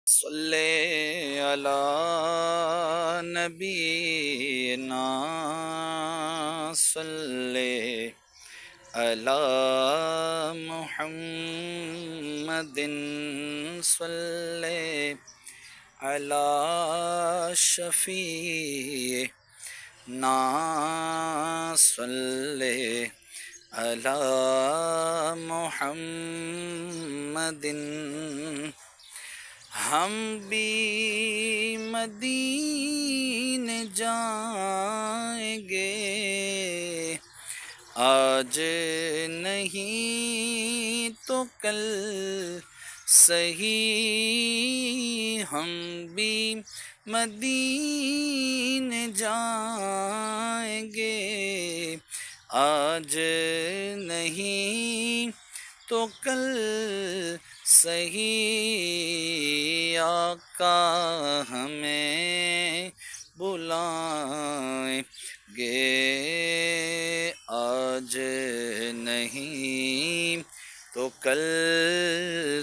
صلی علی نبینا صلی علی محمد صلی علی شفیعنا صلی علی محمد۔ ہم بھی مدینے جائیں گے، آج نہیں تو کل صحیح۔ ہم بھی مدینے جائیں گے، آج نہیں تو کل صحیح۔ آقا ہمیں بلائیں گے، آج نہیں تو کل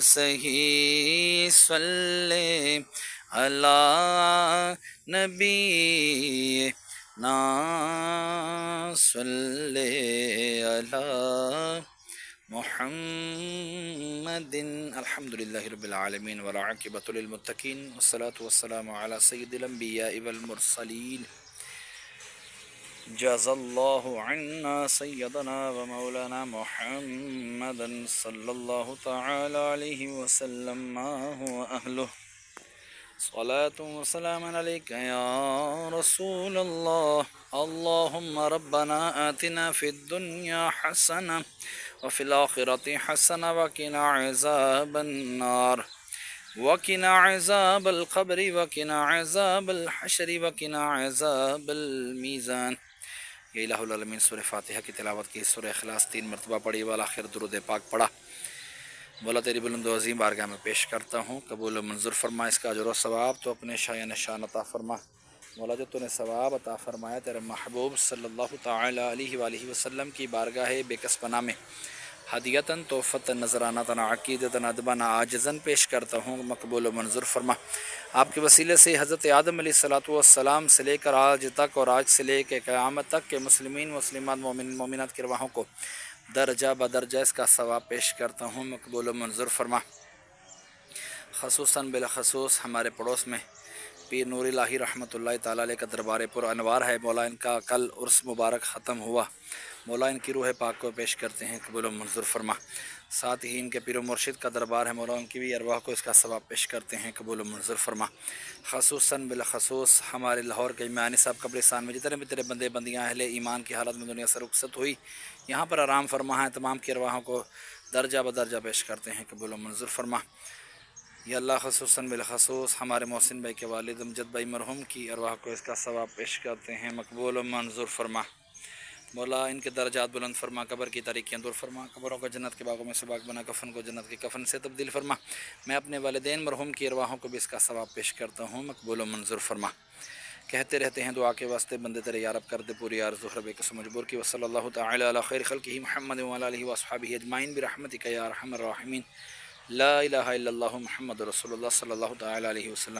صحیح۔ صلی علی نبینا صلی علی محمد۔ الحمدللہ رب العالمین والعاقبۃ للمتقین والصلاة والسلام علی سید الانبیاء والمرسلین۔ جزا اللہ عنا سیدنا ومولانا محمد صلی اللہ تعالی علیہ وسلم ما هو اہلہ۔ صلاة وسلام علیک یا رسول اللہ۔ اللہم ربنا آتنا فی الدنیا حسنہ وفي الآخرة حسنة وقنا عذاب النار وقنا عذاب القبر وقنا عذاب الحشر وقنا عذاب الميزان۔ یہ الہ العالمین سورہ فاتحہ کی تلاوت کی، سورہ اخلاص 3 مرتبہ پڑھی، والآخر درود پاک پڑھا۔ مولا تیری بلند و عظیم بارگاہ میں پیش کرتا ہوں، قبول و منظور فرما اس کا اجر و ثواب تو اپنے شایع نشان عطا فرما۔ مولا جو تو نے ثواب عطا فرمایا تیرے محبوب صلی اللہ تعالی علیہ وآلہ وسلم کی بارگاہ بے کس پناہ میں ہدیتاً تحفتاً نذرانۃً عقیدتاً ادباً عاجزاً پیش کرتا ہوں، مقبول و منظور فرما۔ آپ کے وسیلے سے حضرت آدم علیہ السلام سے لے کر آج تک اور آج سے لے کے قیامت تک کے مسلمین مسلمات مومن مومنات کی ارواحوں کو درجہ بدرجہ اس کا ثواب پیش کرتا ہوں، مقبول و منظور فرما۔ خصوصاً بالخصوص ہمارے پڑوس میں پیر نور الہی رحمۃ اللہ تعالیٰ علیہ کا دربار پر انوار ہے، مولا ان کا کل عرس مبارک ختم ہوا، مولا ان کی روح پاک کو پیش کرتے ہیں، قبول و منظور فرما۔ ساتھ ہی ان کے پیر و مرشد کا دربار ہے، مولا ان کی بھی ارواح کو اس کا ثواب پیش کرتے ہیں، قبول و منظور فرما۔ خصوصاً بالخصوص ہمارے لاہور کے امام صاحب قبرستان میں جتنے بھی تیرے بندے بندیاں اہل ایمان کی حالت میں دنیا سے رخصت ہوئی، یہاں پر آرام فرما ہے، تمام کی ارواحوں کو درجہ بدرجہ پیش کرتے ہیں، قبول و منظور فرما۔ یا اللہ خصوصاً بالخصوص ہمارے محسن بھائی کے والد امجد بھائی مرحوم کی ارواح کو اس کا ثواب پیش کرتے ہیں، مقبول و منظور فرما۔ مولا ان کے درجات بلند فرما، قبر کی تاریکیاں دور فرما، قبروں کو جنت کے باغوں میں سے باغ بنا، کفن کو جنت کے کفن سے تبدیل فرما۔ میں اپنے والدین مرحوم کی ارواحوں کو بھی اس کا ثواب پیش کرتا ہوں، مقبول و منظور فرما۔ کہتے رہتے ہیں دعا کے واسطے بندے تیرے یا رب کر دے پوری آرزو ہر بے قسم مجبور کی، وصلی اللہ تعالی علی خیر خلقہ محمد وعلی آلہ واصحابہ اجمعین برحمتک یا ارحم الراحمین۔ لا الہ الا اللہ محمد رسول اللہ صلی اللہ تعالی علیہ وسلم۔